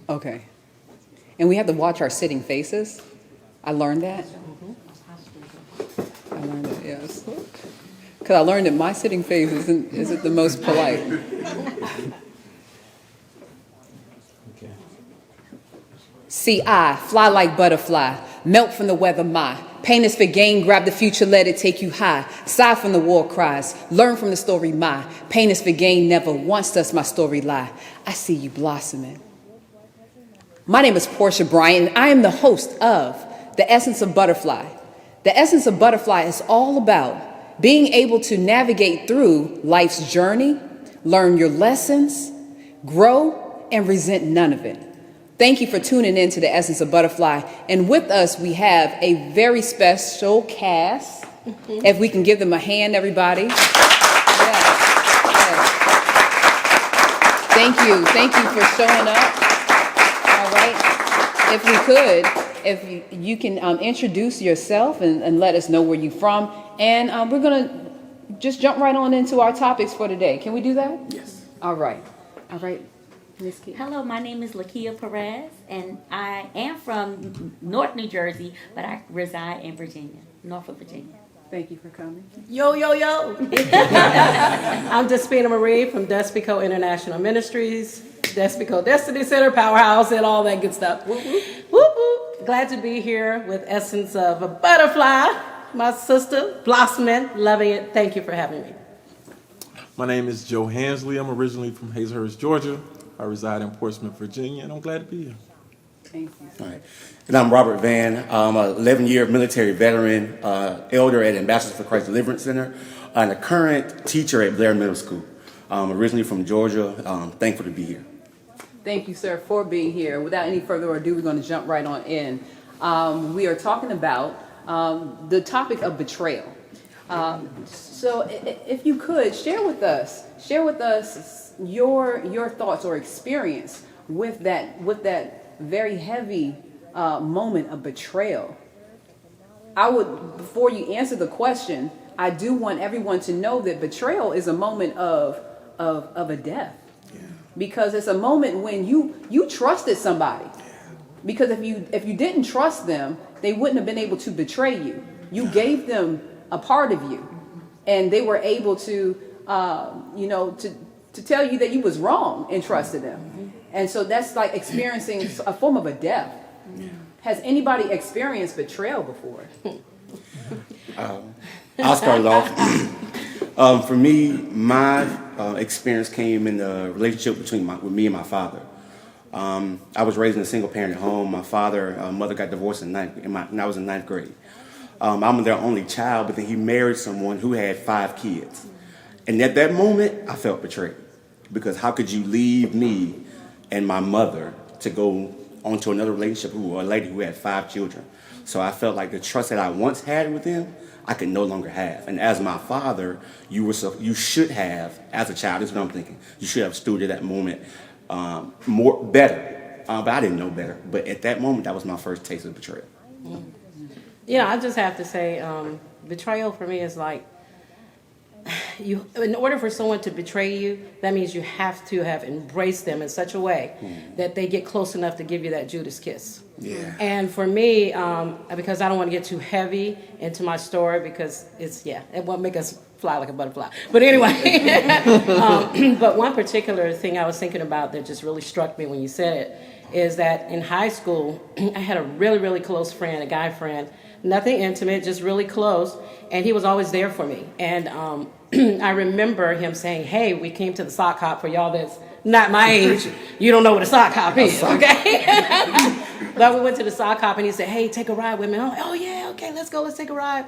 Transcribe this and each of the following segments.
Okay. And we have to watch our sitting faces. I learned that. I learned that, yes. Because I learned that my sitting face isn't the most polite. Okay. See, I fly like butterfly, melt from the weather, my pain is for gain, grab the future, let it take you high. Sigh from the war cries, learn from the story, my pain is for gain, never once does my story lie. I see you blossoming. My name is Portia Bryant, and I am the host of The Essence of Butterfly. The Essence of Butterfly is all about being able to navigate through life's journey, learn your lessons, grow, and resent none of it. Thank you for tuning in to The Essence of Butterfly. And with us, we have a very special cast. If we can give them a hand, everybody. Yes, yes. Thank you. Thank you for showing up. All right. If we could, if you can introduce yourself and let us know where you're from. And we're going to just jump right on into our topics for today. Can we do that? Yes. All right. All right. Ms. Key. Hello, my name is Lakia Perez, and I am from North New Jersey, but I reside in Virginia, Norfolk, Virginia. Thank you for coming. Yo, yo, yo. I'm Despina Marie from Despico International Ministries, Despico Destiny Center, Powerhouse, and all that good stuff. Whoop, whoop. Whoop, whoop. Glad to be here with Essence of a Butterfly, my sister, blossoming, loving it. Thank you for having me. My name is Joe Hansley. I'm originally from Hazelhurst, Georgia. I reside in Portsmouth, Virginia, and I'm glad to be here. Thank you. All right. And I'm Robert Van. I'm an 11-year military veteran, elder at Ambassadors for Christ Deliverance Center, and a current teacher at Blair Middle School. Originally from Georgia. Thankful to be here. Thank you, sir, for being here. Without any further ado, we're going to jump right on in. We are talking about the topic of betrayal. So if you could share with us your thoughts or experience with that very heavy moment of betrayal. I would, before you answer the question, I do want everyone to know that betrayal is a moment of a death. Yeah. Because it's a moment when you trusted somebody. Because if you didn't trust them, they wouldn't have been able to betray you. You gave them a part of you, and they were able to to tell you that you was wrong and trusted them. And so that's like experiencing a form of a death. Has anybody experienced betrayal before? I'll start it off. For me, my experience came in the relationship with me and my father. I was raised in a single parent home. My mother got divorced when I was in ninth grade. I'm their only child, but then he married someone who had 5 kids. And at that moment, I felt betrayed. Because how could you leave me and my mother to go on to another relationship a lady who had 5 children? So I felt like the trust that I once had with him, I could no longer have. And as my father, you should have, as a child, this is what I'm thinking, you should have stood at that moment better. But I didn't know better. But at that moment, that was my first taste of betrayal. Yeah, I just have to say, betrayal for me is like, in order for someone to betray you, that means you have to have embraced them in such a way that they get close enough to give you that Judas kiss. Yeah. And for me, because I don't want to get too heavy into my story, because it won't make us fly like a butterfly. But anyway, but one particular thing I was thinking about that just really struck me when you said it is that in high school, I had a really, really close friend, a guy friend, nothing intimate, just really close, and he was always there for me. And I remember him saying, "Hey, we came to the sock hop. For y'all that's not my age, you don't know what a sock hop is, okay?" But we went to the sock hop, and he said, "Hey, take a ride with me." I'm like, "Oh yeah, okay, let's go, let's take a ride."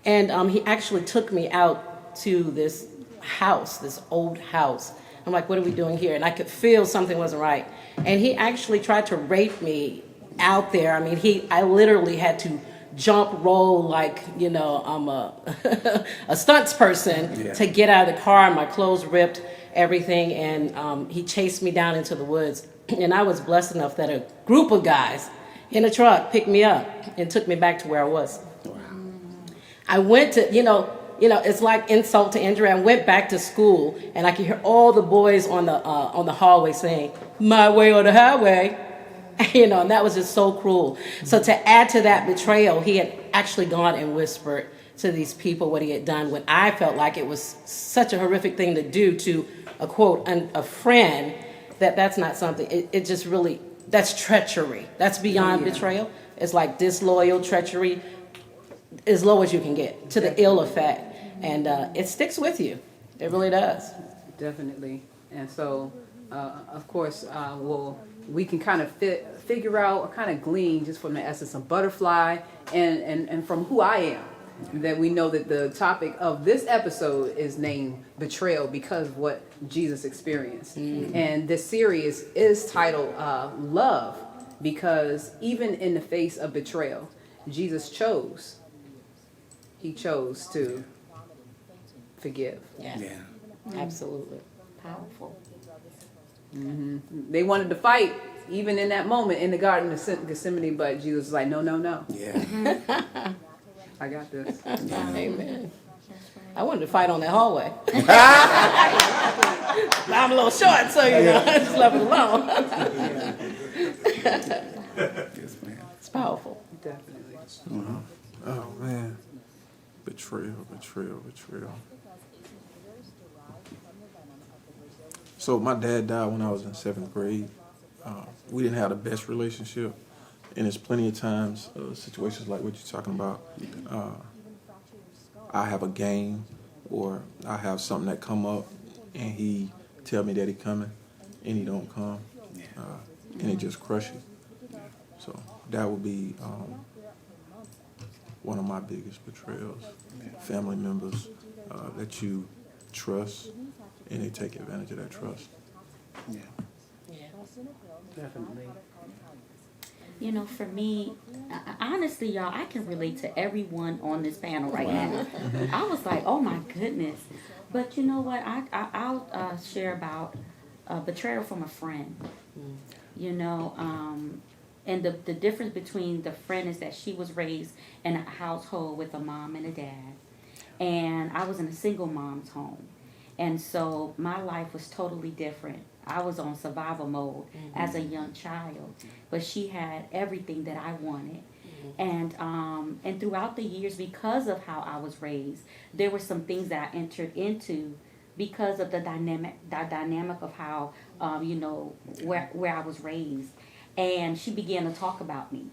And he actually took me out to this house, this old house. I'm like, "What are we doing here?" And I could feel something wasn't right. And he actually tried to rape me out there. I mean, I literally had to jump, roll like, I'm a stunts person to get out of the car. My clothes ripped, everything. And he chased me down into the woods. And I was blessed enough that a group of guys in a truck picked me up and took me back to where I was. Wow. I went to, it's like insult to injury. I went back to school, and I could hear all the boys on the hallway saying, "My way or the highway," and that was just so cruel. So to add to that betrayal, he had actually gone and whispered to these people what he had done, when I felt like it was such a horrific thing to do to a quote a friend. That's not something. It just really, that's treachery. That's beyond betrayal. It's like disloyal treachery, as low as you can get, to the ill effect, and it sticks with you. It really does. Definitely. And so, of course, we can kind of figure out or kind of glean just from the essence of butterfly and from who I am, that we know that the topic of this episode is named betrayal because of what Jesus experienced. And this series is titled Love, because even in the face of betrayal, Jesus chose. He chose to forgive. Yeah. Yeah. Absolutely. Powerful. They wanted to fight even in that moment in the Garden of Gethsemane, but Jesus was like, no, no, no. Yeah. I got this. Amen. I wanted to fight on that hallway. I'm a little short, so I just left it alone. Yes, ma'am. It's powerful. Definitely. Oh man, betrayal. So my dad died when I was in 7th grade. We didn't have the best relationship, and there's plenty of times, situations like what you're talking about. I have a game, or I have something that come up, and he tell me that he coming, and he don't come, and it just crushes. So that would be one of my biggest betrayals. Family members that you trust, and they take advantage of that trust. Yeah. Definitely. For me, honestly, y'all, I can relate to everyone on this panel right now. I was like, oh my goodness. But you know what? I'll share about betrayal from a friend. And the difference between the friend is that she was raised in a household with a mom and a dad. And I was in a single mom's home. And so my life was totally different. I was on survival mode as a young child, but she had everything that I wanted. And throughout the years, because of how I was raised, there were some things that I entered into because of the dynamic of how, where I was raised. And she began to talk about me.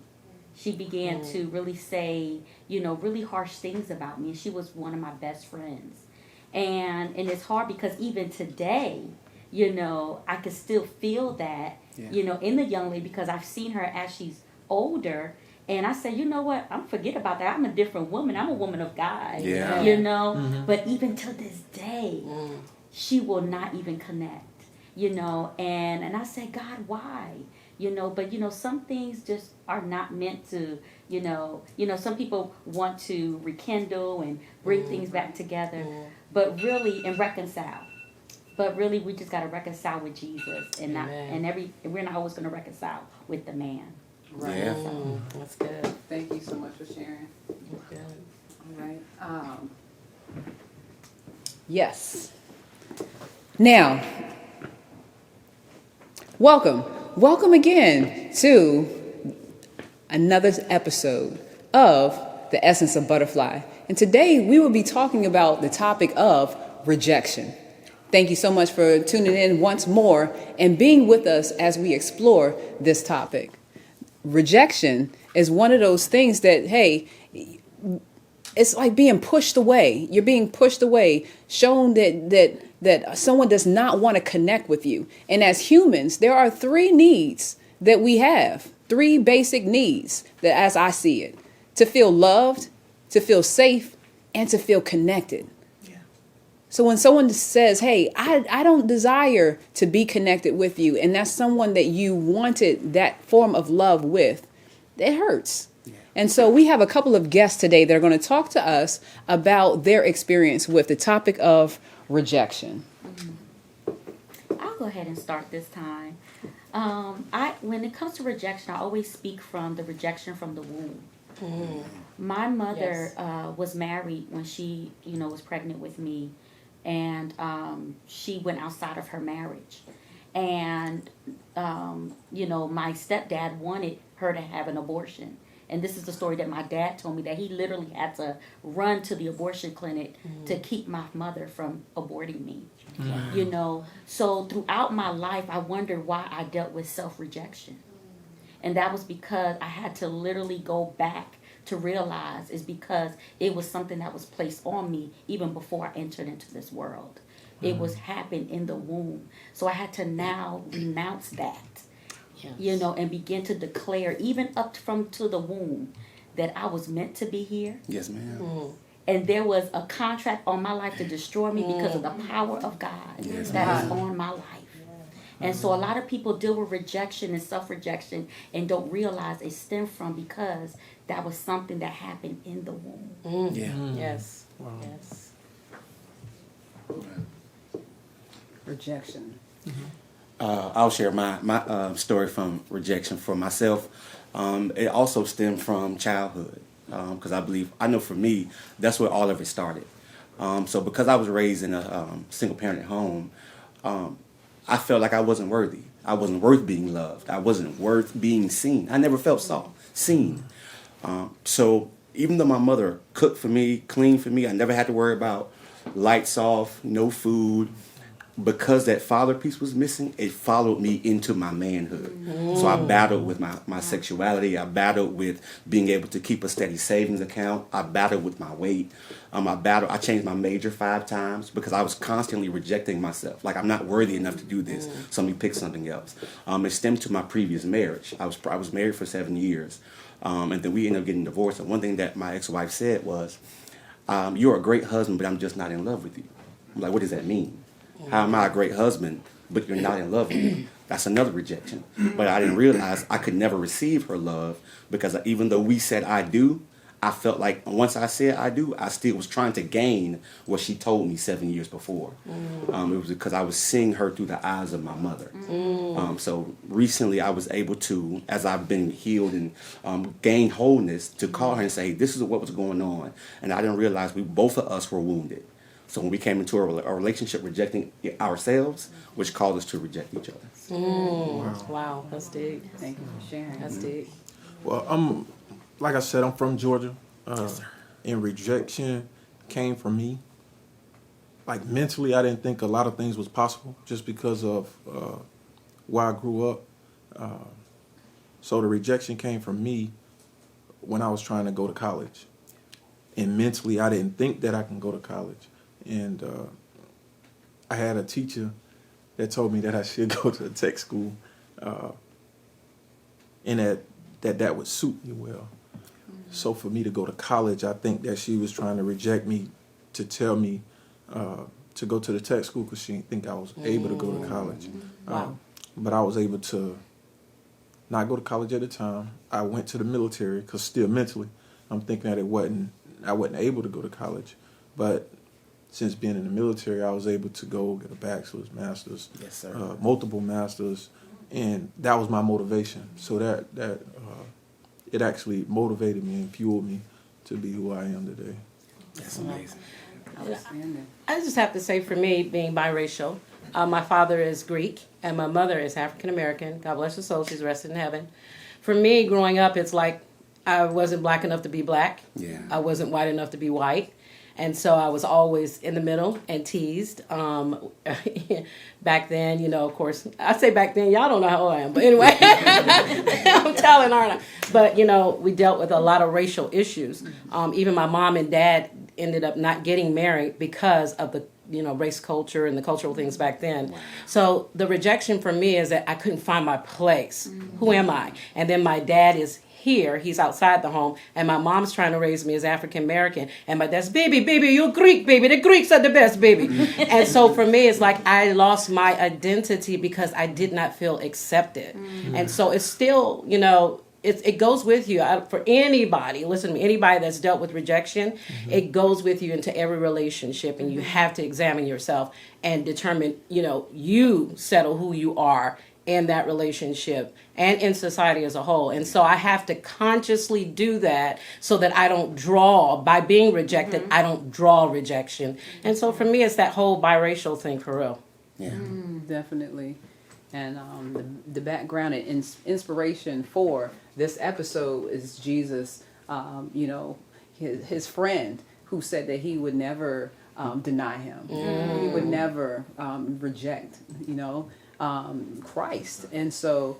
She began to really say, really harsh things about me. And she was one of my best friends. And it's hard because even today, I could still feel that, in the young lady, because I've seen her as she's older. And I say, you know what? I'm forget about that. I'm a different woman. I'm a woman of God. Yeah. But even to this day, she will not even connect. And I say, God, why? But some things just are not meant to, some people want to rekindle and bring things back together, but really, and reconcile. But really, we just got to reconcile with Jesus, and we're not always going to reconcile with the man. Right. Yeah. That's good. Thank you so much for sharing. Good. All right. Yes. Now, welcome again to another episode of The Essence of Butterfly. And today we will be talking about the topic of rejection. Thank you so much for tuning in once more and being with us as we explore this topic. Rejection is one of those things that, hey, it's like being pushed away. You're being pushed away, shown that someone does not want to connect with you. And as humans, there are 3 needs that we have, 3 basic needs that, as I see it, to feel loved, to feel safe, and to feel connected. So when someone says, hey, I don't desire to be connected with you, and that's someone that you wanted that form of love with, it hurts. Yeah. And so we have a couple of guests today that are going to talk to us about their experience with the topic of rejection. I'll go ahead and start this time. When it comes to rejection, I always speak from the rejection from the womb. My mother Yes. was married when she, was pregnant with me, and she went outside of her marriage. And, my stepdad wanted her to have an abortion. And this is the story that my dad told me, that he literally had to run to the abortion clinic to keep my mother from aborting me. So throughout my life, I wondered why I dealt with self-rejection. And that was because I had to literally go back to realize is because it was something that was placed on me even before I entered into this world. It was happened in the womb. So I had to now renounce that, Yes. and begin to declare, even up from to the womb, that I was meant to be here. Yes, ma'am. And there was a contract on my life to destroy me because of the power of God that is on my life. And so a lot of people deal with rejection and self-rejection and don't realize it stemmed from because that was something that happened in the womb. Yeah. Yes. Yes. Rejection. I'll share my story from rejection for myself. It also stemmed from childhood, because I know for me, that's where all of it started. So because I was raised in a single parent home, I felt like I wasn't worthy. I wasn't worth being loved. I wasn't worth being seen. I never felt seen. So even though my mother cooked for me, cleaned for me, I never had to worry about lights off, no food. Because that father piece was missing, it followed me into my manhood. So I battled with my sexuality. I battled with being able to keep a steady savings account. I battled with my weight. I changed my major 5 times because I was constantly rejecting myself. Like, I'm not worthy enough to do this, so let me pick something else. It stemmed to my previous marriage. I was married for 7 years, and then we ended up getting divorced. And one thing that my ex-wife said was, "You're a great husband, but I'm just not in love with you." I'm like, what does that mean? How am I a great husband, but you're not in love with me? That's another rejection. But I didn't realize I could never receive her love because even though we said I do, I felt like once I said I do, I still was trying to gain what she told me 7 years before. It was because I was seeing her through the eyes of my mother. So recently I was able to, as I've been healed and gained wholeness, to call her and say, this is what was going on. And I didn't realize both of us were wounded. So when we came into a relationship rejecting ourselves, which caused us to reject each other. Wow, that's deep. Thank you for sharing. That's deep. Well, like I said, I'm from Georgia. And rejection came from me. Like, mentally, I didn't think a lot of things was possible just because of where I grew up. So the rejection came from me when I was trying to go to college. And mentally, I didn't think that I can go to college. And I had a teacher that told me that I should go to a tech school, and that would suit me well. So for me to go to college, I think that she was trying to reject me to tell me to go to the tech school because she didn't think I was able to go to college. Wow. But I was able to not go to college at the time. I went to the military because still mentally, I'm thinking that I wasn't able to go to college. But since being in the military, I was able to go get a bachelor's, master's, Yes, sir. multiple masters, and that was my motivation. So that it actually motivated me and fueled me to be who I am today. That's amazing. Outstanding. I just have to say, for me, being biracial, my father is Greek and my mother is African American. God bless her soul, she's rested in heaven. For me, growing up, it's like I wasn't black enough to be black. Yeah. I wasn't white enough to be white. And so I was always in the middle and teased. Back then, of course, I say back then, y'all don't know how old I am. But anyway, I'm telling, aren't I? But, we dealt with a lot of racial issues. Even my mom and dad ended up not getting married because of the, race culture and the cultural things back then. Wow. So the rejection for me is that I couldn't find my place. Mm-hmm. Who am I? And then my dad is here, he's outside the home, and my mom's trying to raise me as African American, and my dad's, baby, you're Greek, baby, the Greeks are the best, baby. And so for me, it's like I lost my identity because I did not feel accepted. Mm-hmm. And so it's still, it goes with you. For anybody, listen to me, anybody that's dealt with rejection, it goes with you into every relationship, and you have to examine yourself and determine, you settle who you are in that relationship and in society as a whole. And so I have to consciously do that so that I don't draw, by being rejected, I don't draw rejection. And so for me, it's that whole biracial thing for real. Yeah. Definitely. And the background and inspiration for this episode is Jesus, his friend who said that he would never deny him. He would never reject, Christ. And so,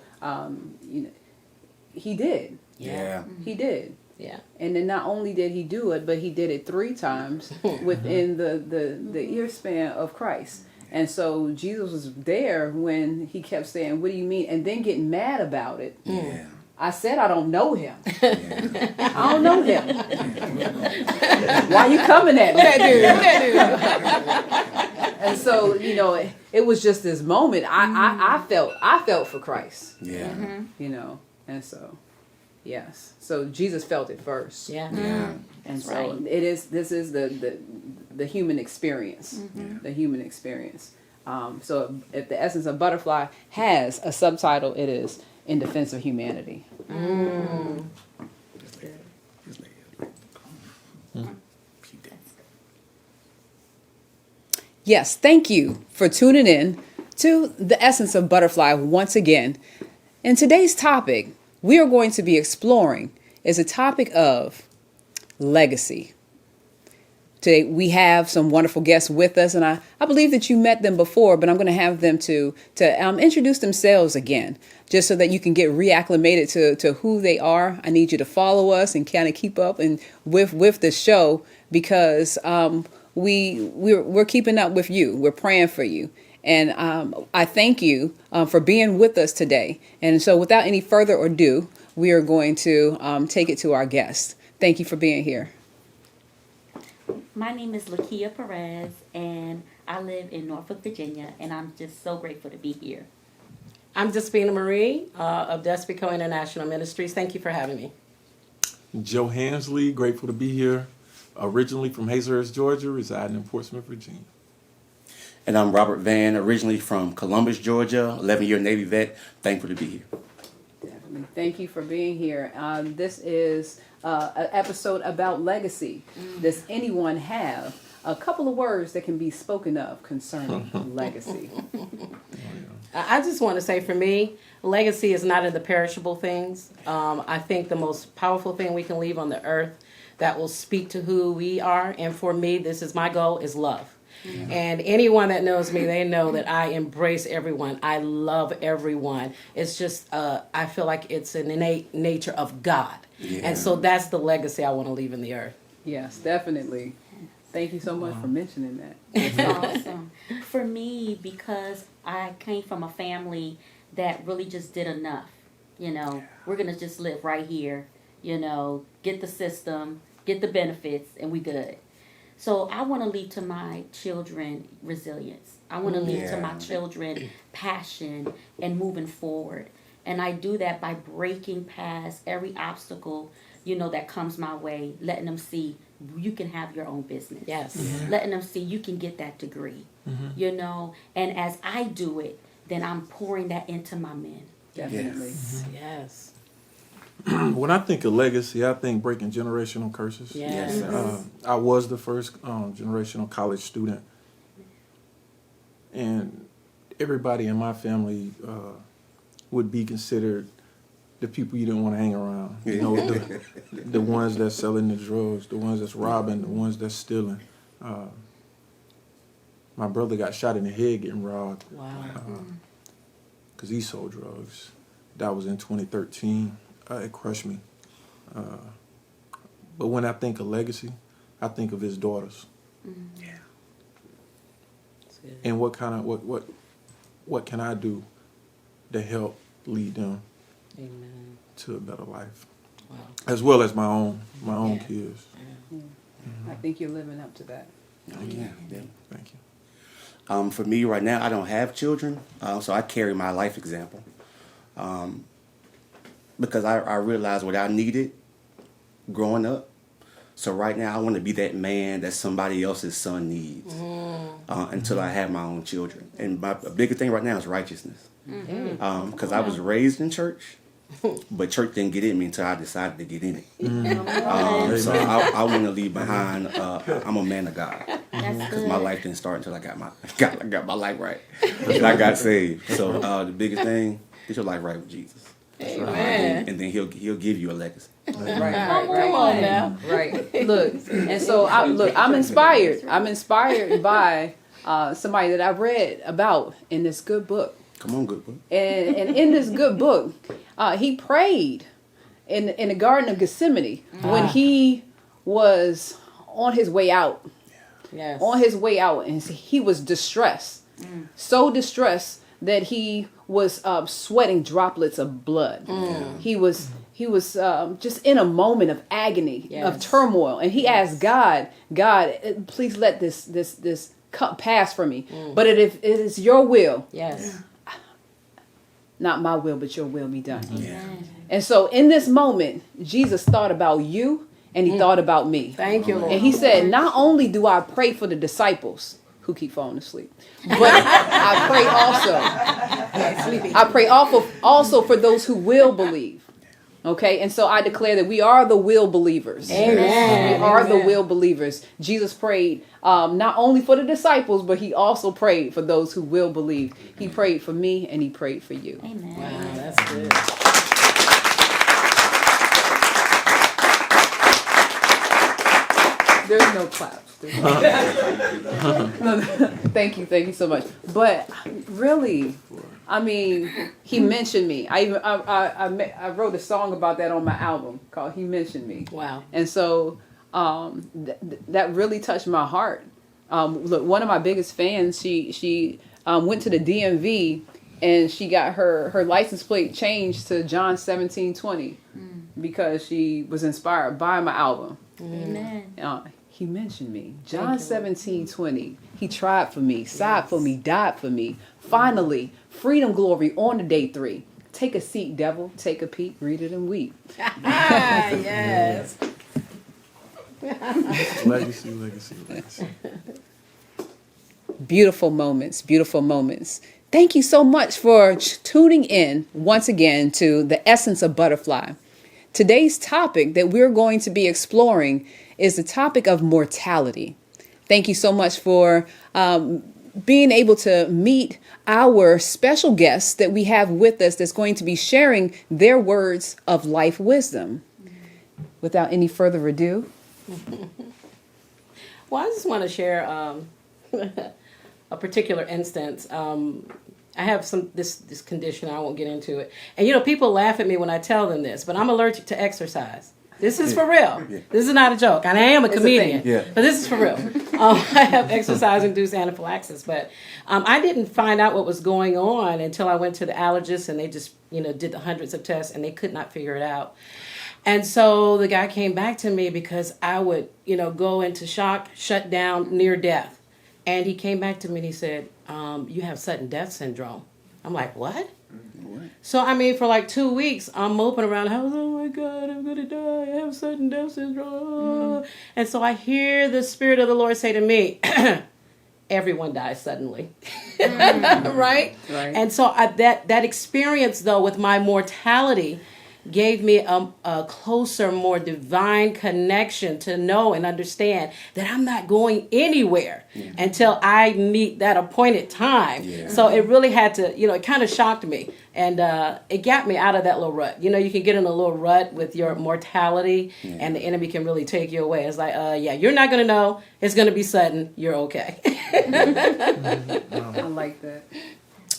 he did. Yeah. He did. Yeah. And then not only did he do it, but he did it 3 times within the ear span of Christ. And so Jesus was there when he kept saying, "What do you mean?" And then getting mad about it. Yeah. I said, "I don't know him. Yeah. I don't know him. Why you coming at me?" And so, it was just this moment. I felt for Christ. Yeah. And so, yes. So Jesus felt it first. Yeah. Yeah. And so right. this is the human experience, the human experience. So if the essence of Butterfly has a subtitle, it is In Defense of Humanity. Yes, thank you for tuning in to the essence of Butterfly once again. And today's topic we are going to be exploring is a topic of legacy. Today we have some wonderful guests with us, and I believe that you met them before, but I'm going to have them to introduce themselves again, just so that you can get reacclimated to who they are. I need you to follow us and kind of keep up and with the show, because we're keeping up with you. We're praying for you. And I thank you for being with us today. And so without any further ado, we are going to take it to our guests. Thank you for being here. My name is Lakia Perez, and I live in Norfolk, Virginia, and I'm just so grateful to be here. I'm Despina Marie of Despico International Ministries. Thank you for having me. Joe Hansley, grateful to be here. Originally from Hazlehurst, Georgia, residing in Portsmouth, Virginia. And I'm Robert Van, originally from Columbus, Georgia, 11-year Navy vet. Thankful to be here. Definitely. Thank you for being here. This is an episode about legacy. Does anyone have a couple of words that can be spoken of concerning legacy? I just want to say, for me, legacy is not in the perishable things. I think the most powerful thing we can leave on the earth that will speak to who we are, and for me, this is my goal, is love. And anyone that knows me, they know that I embrace everyone. I love everyone. It's just, I feel like it's an innate nature of God. Yeah. And so that's the legacy I want to leave in the earth. Yes, definitely. Thank you so much for mentioning that. It's awesome. For me, because I came from a family that really just did enough. We're going to just live right here, get the system, get the benefits, and we good. So I want to leave to my children resilience. I want to leave to my children passion and moving forward. And I do that by breaking past every obstacle, that comes my way, letting them see you can have your own business. Yes. Letting them see you can get that degree, And as I do it, then I'm pouring that into my men. Definitely. Yes. When I think of legacy, I think breaking generational curses. Yes. Yes. I was the first generational college student, and everybody in my family would be considered the people you didn't want to hang around. The ones that's selling the drugs, the ones that's robbing, the ones that's stealing. My brother got shot in the head getting robbed. Wow. Because he sold drugs. That was in 2013. It crushed me. But when I think of legacy, I think of his daughters. Yeah. And what can I do to help lead them Amen. to a better life, Wow. as well as my own kids. I think you're living up to that. Yeah. Thank you. For me right now, I don't have children, so I carry my life example. Because I realized what I needed growing up. So right now, I want to be that man that somebody else's son needs until I have my own children. And my biggest thing right now is righteousness. Because I was raised in church, but church didn't get in me until I decided to get in it. So I want to leave behind. I'm a man of God because my life didn't start until I got my life right and I got saved. So the biggest thing, get your life right with Jesus. Amen. And then he'll give you a legacy. Right. Come on now. Right. Look, and so I'm inspired. I'm inspired by somebody that I read about in this good book. Come on, good boy. And in this good book, he prayed in the Garden of Gethsemane when he was on his way out. Yes. On his way out, and he was distressed, so distressed that he was sweating droplets of blood. He was just in a moment of agony, of turmoil, and he asked God, please let this cup pass from me. But if it is your will, not my will, but your will be done. And so in this moment, Jesus thought about you and he thought about me. Thank you, Lord. And he said, not only do I pray for the disciples who keep falling asleep, but I pray also for those who will believe. Okay, and so I declare that we are the will believers. Amen. We are the will believers. Jesus prayed not only for the disciples, but he also prayed for those who will believe. He prayed for me and he prayed for you. Amen. Wow, that's good. There's no claps. No, thank you so much. But really, I mean, he mentioned me. I wrote a song about that on my album called "He Mentioned Me." Wow. And so that really touched my heart. Look, one of my biggest fans, she went to the DMV and she got her license plate changed to John 17:20 because she was inspired by my album. Amen. He mentioned me. John 17:20. He tried for me, sighed for me, died for me. Finally, freedom glory on the day 3. Take a seat, devil. Take a peek, read it and weep. Yes. Legacy. Beautiful moments, beautiful moments. Thank you so much for tuning in once again to The Essence of Butterfly. Today's topic that we're going to be exploring is the topic of mortality. Thank you so much for being able to meet our special guests that we have with us that's going to be sharing their words of life wisdom. Without any further ado. Well, I just want to share a particular instance. I have this condition. I won't get into it. And people laugh at me when I tell them this, but I'm allergic to exercise. This is for real. Yeah. This is not a joke. And I am a comedian, but this is for real. I have exercise-induced anaphylaxis, but I didn't find out what was going on until I went to the allergist, and they just, did the hundreds of tests, and they could not figure it out. And so the guy came back to me because I would, go into shock, shut down, near death. And he came back to me and he said, you have sudden death syndrome. I'm like, what? So, for like 2 weeks, I'm moping around the house. Oh my God, I'm going to die. I have sudden death syndrome. And so I hear the Spirit of the Lord say to me, everyone dies suddenly. Right? And so that experience, though, with my mortality gave me a closer, more divine connection to know and understand that I'm not going anywhere until I meet that appointed time. Yeah. So it really had to, it kind of shocked me. And it got me out of that little rut. You can get in a little rut with your mortality and the enemy can really take you away. It's like, you're not going to know. It's going to be sudden. You're okay. I like that.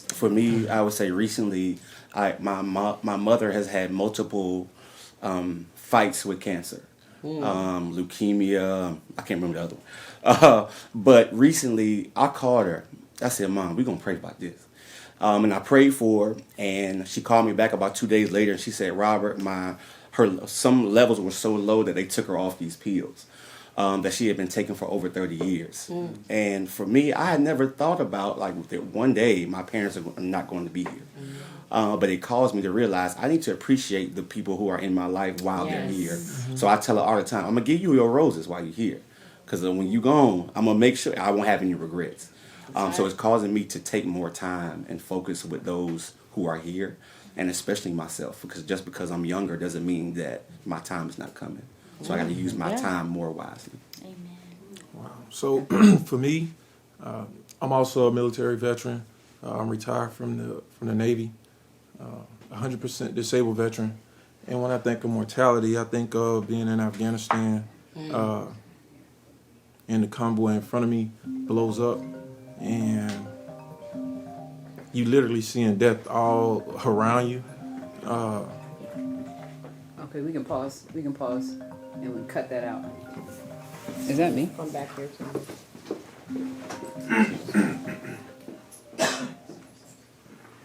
For me, I would say recently, my mother has had multiple fights with cancer, leukemia. I can't remember the other one. But recently, I called her. I said, "Mom, we're gonna pray about this." And I prayed for her, and she called me back about 2 days later, and she said, "Robert, some levels were so low that they took her off these pills that she had been taking for over 30 years." And for me, I had never thought about that one day my parents are not going to be here. But it caused me to realize I need to appreciate the people who are in my life while they're here. So I tell her all the time, I'm going to give you your roses while you're here. Because when you're gone, I'm going to make sure I won't have any regrets. So it's causing me to take more time and focus with those who are here, and especially myself, because I'm younger doesn't mean that my time is not coming. So I got to use my time more wisely. Amen. Wow. So for me, I'm also a military veteran. I'm retired from the Navy, 100% disabled veteran. And when I think of mortality, I think of being in Afghanistan, and the convoy in front of me blows up, and you literally seeing death all around you. Okay, we can pause. And we can cut that out. Is that me? Come back here too.